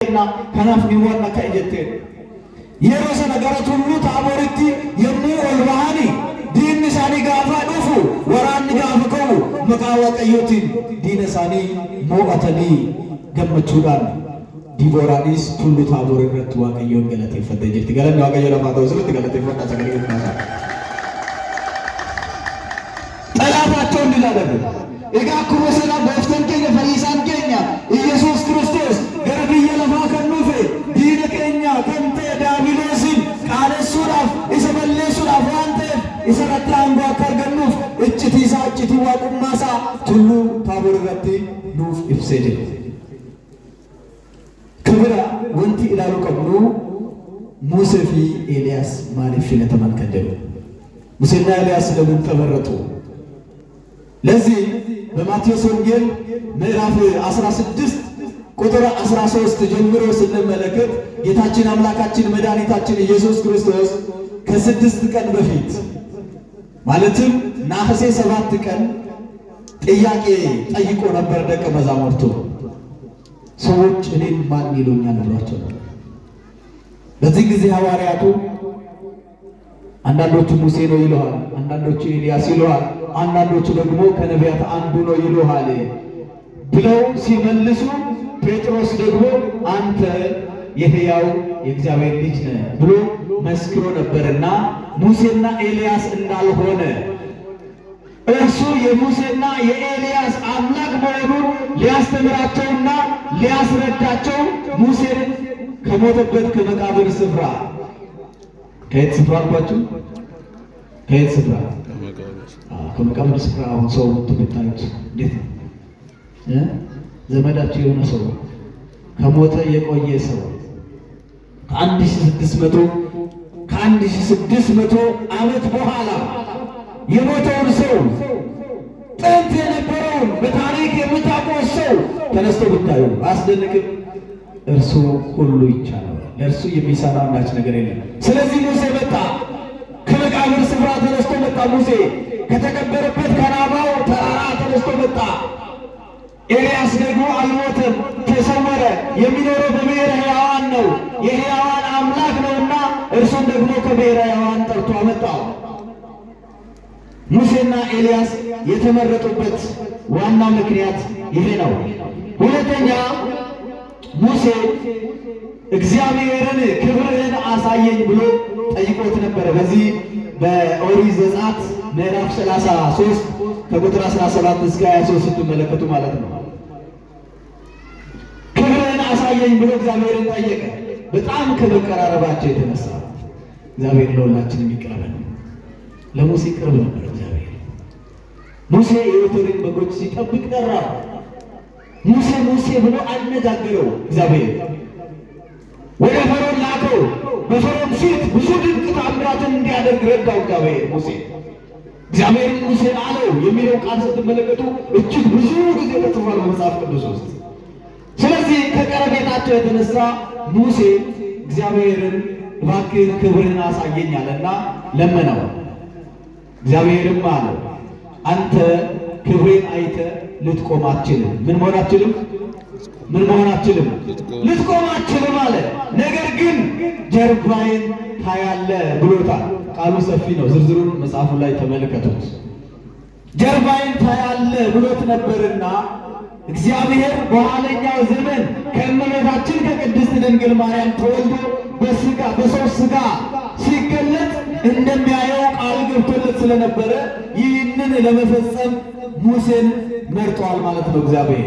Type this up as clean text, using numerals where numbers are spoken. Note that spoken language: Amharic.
kanaaf ni waan akka ejjette yeroo sana gara tulluu Taaboritti yommuu ol bahani diinni isaanii gaafa dhufu waraanni gaafa ka'u maqaa Waaqayyootiin diina isaanii mo'atanii gammachuudhaan Dibooraanis tulluu Taaboor irratti Waaqayyoon galateeffattee jirti. Galanni Waaqayyoo lafa ta'u sirriitti galateeffadhaa sagalee kennaasa. Xalaataቸውን ይላሉ egaa akkuma sana gooftaan keenya fayyisaan keenya Iyesuus Kiristoos gara biyya lafaa kan dhufe diina keenya kan ta'e Daabiloosin qaalessuudhaaf isa balleessuudhaaf waan ta'eef isa irratti aangoo akka argannuuf iccitii waaqummaa isaa tulluu Taaboor irratti nuuf ibsee jira. Kabira wanti ilaaluu qabnu Musee fi Eeliyaas maaliif filataman kan jedhu. Museenna Eeliyaas ለምን ተመረጡ? ለዚህ በማቴዎስ ወንጌል ምዕራፍ 16 ቁጥር 13 ጀምሮ ስንመለከት ጌታችን አምላካችን መድኃኒታችን ኢየሱስ ክርስቶስ ከ6 ቀን በፊት ማለትም ነሐሴ 7 ቀን ጥያቄ ጠይቆ ነበር ደቀ መዛሙርቱ። ሰዎች እኔን ማን ይሉኛል ብሏቸው። በዚህ ጊዜ ሐዋርያቱ አንዳንዶቹ ሙሴ ነው ይለዋል፣ አንዳንዶቹ ኤልያስ ይለዋል፣ አንዳንዶቹ ደግሞ ከነቢያት አንዱ ነው ይለዋል ብለው ሲመልሱ ጴጥሮስ ደግሞ አንተ የሕያው የእግዚአብሔር ልጅ ነህ ብሎ መስክሮ ነበርና ሙሴና ኤልያስ እንዳልሆነ እርሱ የሙሴና የኤልያስ አምላክ መሆኑን ሊያስተምራቸውና ሊያስረዳቸው ሙሴን ከሞተበት ከመቃብር ስፍራ ከየት ስፍራ አልኳችሁ? ከየት ስፍራ? ከመቃብር ስፍራ። አሁን ሰው ትምታዩት እንዴት ነው? ዘመዳችሁ የሆነ ሰው ከሞተ የቆየ ሰው ከ1600 ዓመት በኋላ የሞተውን ሰው ጥንት የነበረውን በታሪክ የምታውቀው ሰው ተነስቶ ብታዩ አስደንቅም። እርሱ ሁሉ ይቻላል፣ ለእርሱ የሚሰራ አንዳች ነገር የለም። ስለዚህ ሙሴ መጣ፣ ከመቃብር ስፍራ ተነስቶ መጣ። ሙሴ ከተቀበረበት ከራማው ተራራ ተነስቶ መጣ። ኤልያስ ደግሞ አልሞተም፣ ተሰወረ። የሚኖረው በብሔረ ሕያዋን ነው፣ የሕያዋን አምላክ ነውና እርሱም ደግሞ ከብሔረ ሕያዋን ጠርቶ አመጣው። ሙሴና ኤልያስ የተመረጡበት ዋና ምክንያት ይሄ ነው። ሁለተኛ ሙሴ እግዚአብሔርን ክብርህን አሳየኝ ብሎ ጠይቆት ነበር። በዚህ በኦሪት ዘጸአት ምዕራፍ 33 ከቁጥር 17 እስከ 23 ስትመለከቱ ማለት ነው። ክብርህን አሳየኝ ብሎ እግዚአብሔርን ጠየቀ። በጣም ከመቀራረባቸው የተነሳ እግዚአብሔር ለሁላችን የሚቀርበን ለሙሴ ቅርብ ነበር። እግዚአብሔር ሙሴ የዮቶርን በጎች ሲጠብቅ ጠራ። ሙሴ ሙሴ ብሎ አነጋገረው። እግዚአብሔር ወደ ፈርዖን ላከው። በፈርዖን ፊት ብዙ ድንቅ ተአምራትን እንዲያደርግ ረዳው እግዚአብሔር ሙሴ። እግዚአብሔር ሙሴን አለው የሚለው ቃል ስትመለከቱ እጅግ ብዙ ጊዜ ተጽፏል በመጽሐፍ ቅዱስ ውስጥ። ስለዚህ ከቀረቤታቸው የተነሳ ሙሴ እግዚአብሔርን እባክህን ክብርህን አሳየኝ አለና ለመነው። እግዚአብሔርም አለው አንተ ክብሬን አይተህ ልትቆም አትችልም። ምን መሆን አትችልም? ምን መሆን አትችልም? ልትቆም አትችልም አለ። ነገር ግን ጀርባዬን ታያለህ ብሎታል። ቃሉ ሰፊ ነው፣ ዝርዝሩን መጽሐፉ ላይ ተመልከቱት። ጀርባዬን ታያለህ ብሎት ነበርና እግዚአብሔር በኋለኛው ዘመን ከእመቤታችን ከቅድስት ድንግል ማርያም ተወልዶ በሥጋ በሰው ሥጋ ሲገለጥ እንደሚያየው ቃል ገብቶለት ስለነበረ ይህንን ለመፈጸም ሙሴን መርጧል ማለት ነው እግዚአብሔር።